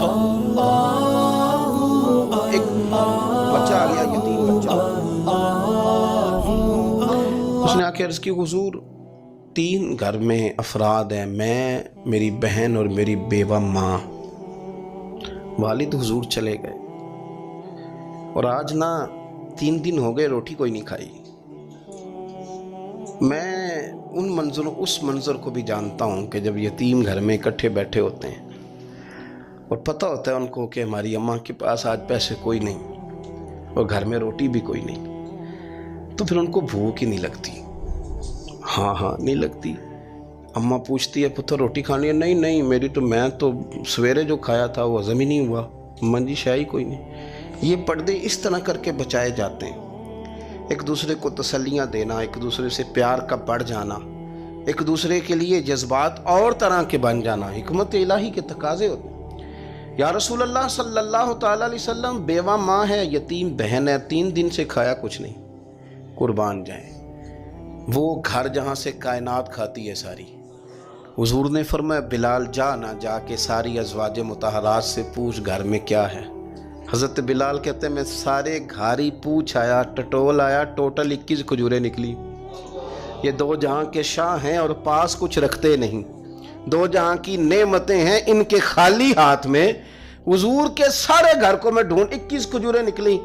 ایک بچہ آ گیا، یتیم بچہ، اس نے آ کے عرض کی حضور 3 گھر میں افراد ہیں، میں، میری بہن اور میری بیوہ ماں، والد حضور چلے گئے اور آج نہ 3 دن ہو گئے روٹی کوئی نہیں کھائی۔ میں اس منظر کو بھی جانتا ہوں کہ جب یتیم گھر میں اکٹھے بیٹھے ہوتے ہیں اور پتہ ہوتا ہے ان کو کہ ہماری اماں کے پاس آج پیسے کوئی نہیں اور گھر میں روٹی بھی کوئی نہیں، تو پھر ان کو بھوک ہی نہیں لگتی۔ ہاں نہیں لگتی۔ اماں پوچھتی ہے پتر روٹی کھانی ہے؟ نہیں میں تو سویرے جو کھایا تھا وہ ہضم ہی نہیں ہوا، اماں جی شاہی کوئی نہیں۔ یہ پردے اس طرح کر کے بچائے جاتے ہیں، ایک دوسرے کو تسلیاں دینا، ایک دوسرے سے پیار کا بڑھ جانا، ایک دوسرے کے لیے جذبات اور طرح کے بن جانا، حکمت الہی کے تقاضے ہوتے ہیں۔ یا رسول اللہ صلی اللہ تعالیٰ علیہ وسلم، بیوہ ماں ہے، یتیم بہن ہے، 3 دن سے کھایا کچھ نہیں، قربان جائیں۔ وہ گھر جہاں سے کائنات کھاتی ہے ساری، حضور نے فرمایا بلال جا کے ساری ازواج مطہرات سے پوچھ گھر میں کیا ہے۔ حضرت بلال کہتے ہیں میں سارے گھاری پوچھ آیا، ٹٹول آیا، ٹوٹل 21 کھجوریں نکلی۔ یہ 2 جہاں کے شاہ ہیں اور پاس کچھ رکھتے نہیں، 2 جہاں کی نعمتیں ہیں، ان کے خالی ہاتھ میں حضور کے سارے گھر کو میں ڈھونڈ 21 کھجوریں نکلی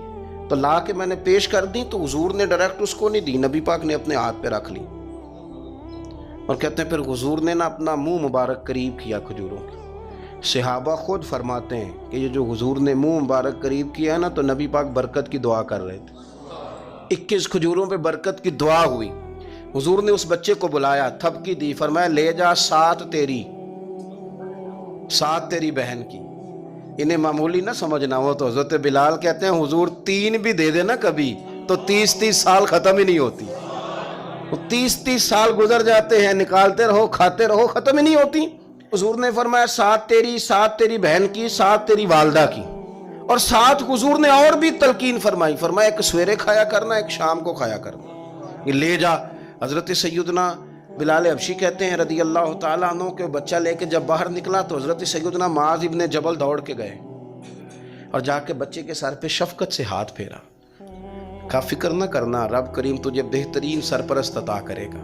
تو لا کے میں نے پیش کر دی، تو حضور نے ڈائریکٹ اس کو نہیں دی، نبی پاک نے اپنے ہاتھ پہ رکھ لی اور کہتے ہیں پھر حضور نے نا اپنا منہ مبارک قریب کیا کھجوروں کے۔ صحابہ خود فرماتے ہیں کہ یہ جو حضور نے منہ مبارک قریب کیا ہے نا، تو نبی پاک برکت کی دعا کر رہے تھے۔ 21 کھجوروں پہ برکت کی دعا ہوئی۔ حضور نے اس بچے کو بلایا، تھپکی دی، فرمایا لے جا 7 تیری بہن کی۔ انہیں معمولی نہ سمجھنا ہو تو حضرت بلال کہتے ہیں حضور 3 بھی دے دینا کبھی تو 30 سال ختم ہی نہیں ہوتی، 30 سال گزر جاتے ہیں، نکالتے رہو کھاتے رہو، ختم ہی نہیں ہوتی۔ حضور نے فرمایا 7 تیری بہن کی، 7 تیری والدہ کی، اور 7 حضور نے اور بھی تلقین فرمائی، فرمایا ایک سویرے کھایا کرنا، ایک شام کو کھایا کرنا، یہ لے جا۔ حضرت سیدنا بلال حبشی کہتے ہیں رضی اللہ تعالیٰ عنہ کہ بچہ لے کے جب باہر نکلا تو حضرت سیدنا معاذ ابن جبل دوڑ کے گئے اور جا کے بچے کے سر پہ شفقت سے ہاتھ پھیرا، کہا فکر نہ کرنا، رب کریم تجھے بہترین سرپرست عطا کرے گا،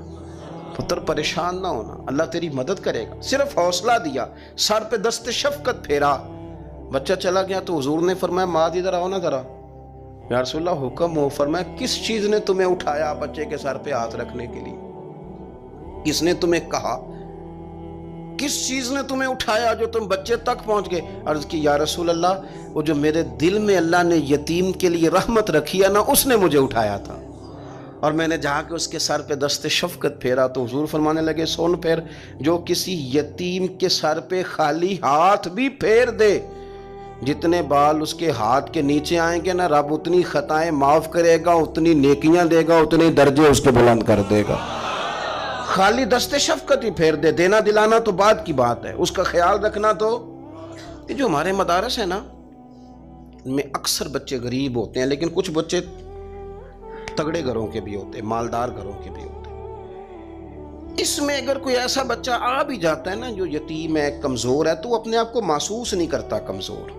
پتر پریشان نہ ہونا، اللہ تیری مدد کرے گا۔ صرف حوصلہ دیا، سر پہ دست شفقت پھیرا، بچہ چلا گیا تو حضور نے فرمایا معاذ ادھر آؤ نا ذرا۔ یا رسول اللہ حکم ہو۔ فرمایا کس چیز نے تمہیں اٹھایا بچے کے سر پہ ہاتھ رکھنے کے لیے؟ کس نے تمہیں کہا؟ کس چیز نے تمہیں اٹھایا جو تم بچے تک پہنچ گئے؟ عرض کی یا رسول اللہ وہ جو میرے دل میں اللہ نے یتیم کے لیے رحمت رکھی ہے نا، اس نے مجھے اٹھایا تھا، اور میں نے جہاں کہ اس کے سر پہ دست شفقت پھیرا تو حضور فرمانے لگے سن پھر، جو کسی یتیم کے سر پہ خالی ہاتھ بھی پھیر دے، جتنے بال اس کے ہاتھ کے نیچے آئیں گے نا، رب اتنی خطائیں معاف کرے گا، اتنی نیکیاں دے گا، اتنے درجے اس کے بلند کر دے گا۔ خالی دست شفقت ہی پھیر دے، دینا دلانا تو بعد کی بات ہے، اس کا خیال رکھنا تو۔ یہ جو ہمارے مدارس ہیں نا، ان میں اکثر بچے غریب ہوتے ہیں، لیکن کچھ بچے تگڑے گھروں کے بھی ہوتے ہیں، مالدار گھروں کے بھی ہوتے ہیں۔ اس میں اگر کوئی ایسا بچہ آ بھی جاتا ہے نا جو یتیم ہے، کمزور ہے، تو وہ اپنے آپ کو محسوس نہیں کرتا کمزور،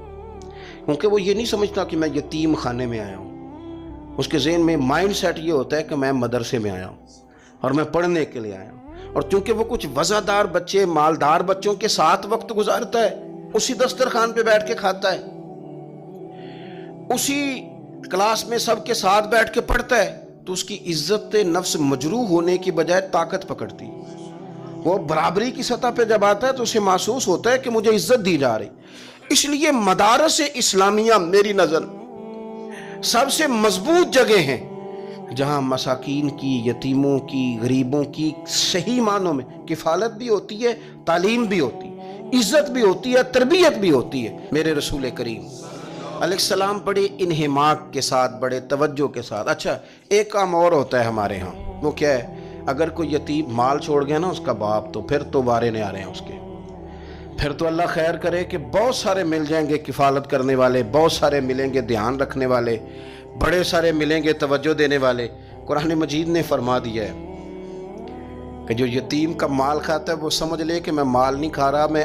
کیونکہ وہ یہ نہیں سمجھتا کہ میں یتیم خانے میں آیا ہوں۔ اس کے ذہن میں مائنڈ سیٹ یہ ہوتا ہے کہ میں مدرسے میں آیا ہوں اور میں پڑھنے کے لیے آیا ہوں، اور چونکہ وہ کچھ وزادار بچے، مالدار بچوں کے ساتھ وقت گزارتا ہے، اسی دسترخوان پہ بیٹھ کے کھاتا ہے، اسی کلاس میں سب کے ساتھ بیٹھ کے پڑھتا ہے، تو اس کی عزت نفس مجروح ہونے کی بجائے طاقت پکڑتی۔ وہ برابری کی سطح پہ جب آتا ہے تو اسے محسوس ہوتا ہے کہ مجھے عزت دی جا رہی۔ اس لیے مدارس اسلامیہ میری نظر سب سے مضبوط جگہ ہیں جہاں مساکین کی، یتیموں کی، غریبوں کی صحیح معنوں میں کفالت بھی ہوتی ہے، تعلیم بھی ہوتی ہے، عزت بھی ہوتی ہے، تربیت بھی ہوتی ہے۔ میرے رسول کریم علیہ السلام بڑے انہماک کے ساتھ، بڑے توجہ کے ساتھ۔ اچھا ایک کام اور ہوتا ہے ہمارے ہاں، وہ کیا ہے؟ اگر کوئی یتیم مال چھوڑ گیا نا اس کا باپ، تو پھر تو بارے نہیں آ رہے ہیں اس کے، پھر تو اللہ خیر کرے کہ بہت سارے مل جائیں گے کفالت کرنے والے، بہت سارے ملیں گے دھیان رکھنے والے، بڑے سارے ملیں گے توجہ دینے والے۔ قرآن مجید نے فرما دیا ہے کہ جو یتیم کا مال کھاتا ہے وہ سمجھ لے کہ میں مال نہیں کھا رہا، میں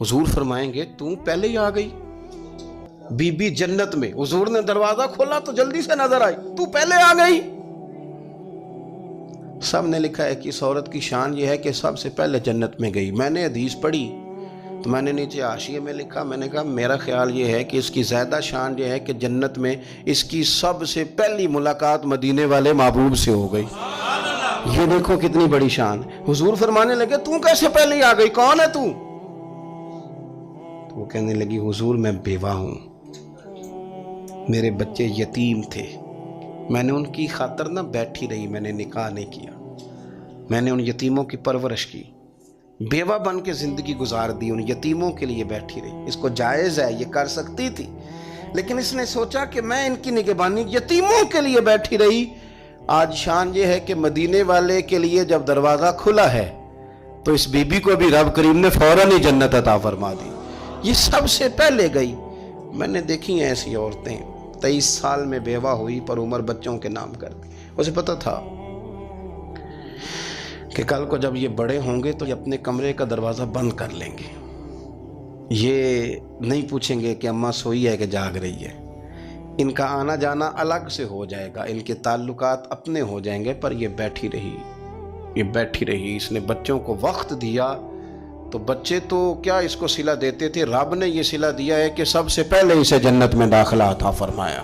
حضور فرمائیں گے تو پہلے ہی آ گئی بی بی جنت میں، حضور نے دروازہ کھولا تو جلدی سے نظر آئی، تو پہلے آ گئی۔ سب نے لکھا ہے کہ اس عورت کی شان یہ ہے کہ سب سے پہلے جنت میں گئی۔ میں نے حدیث پڑھی تو میں نے نیچے حاشیے میں لکھا، میں نے کہا میرا خیال یہ ہے کہ اس کی زیادہ شان یہ ہے کہ جنت میں اس کی سب سے پہلی ملاقات مدینے والے محبوب سے ہو گئی۔ یہ دیکھو کتنی بڑی شان۔ حضور فرمانے لگے تو کیسے پہلے ہی آ گئی، کون ہے تو؟ تو وہ کہنے لگی حضور میں بیوہ ہوں، میرے بچے یتیم تھے، میں نے ان کی خاطر نہ بیٹھی رہی، میں نے نکاح نہیں کیا، میں نے ان یتیموں کی پرورش کی، بیوہ بن کے زندگی گزار دی، ان یتیموں کے لیے بیٹھی رہی۔ اس کو جائز ہے، یہ کر سکتی تھی، لیکن اس نے سوچا کہ میں ان کی نگہبانی یتیموں کے لیے بیٹھی رہی۔ آج شان یہ ہے کہ مدینے والے کے لیے جب دروازہ کھلا ہے تو اس بی بی کو بھی رب کریم نے فوراً ہی جنت عطا فرما دی، یہ سب سے پہلے گئی۔ میں نے دیکھی ہیں ایسی عورتیں 23 سال میں بیوہ ہوئی پر عمر بچوں کے نام کر دی۔ اسے پتہ تھا کہ کل کو جب یہ بڑے ہوں گے تو یہ اپنے کمرے کا دروازہ بند کر لیں گے، یہ نہیں پوچھیں گے کہ اماں سوئی ہے کہ جاگ رہی ہے، ان کا آنا جانا الگ سے ہو جائے گا، ان کے تعلقات اپنے ہو جائیں گے، پر یہ بیٹھی رہی، یہ بیٹھی رہی۔ اس نے بچوں کو وقت دیا تو بچے تو کیا اس کو صلہ دیتے تھے، رب نے یہ صلہ دیا ہے کہ سب سے پہلے اسے جنت میں داخلہ عطا فرمایا۔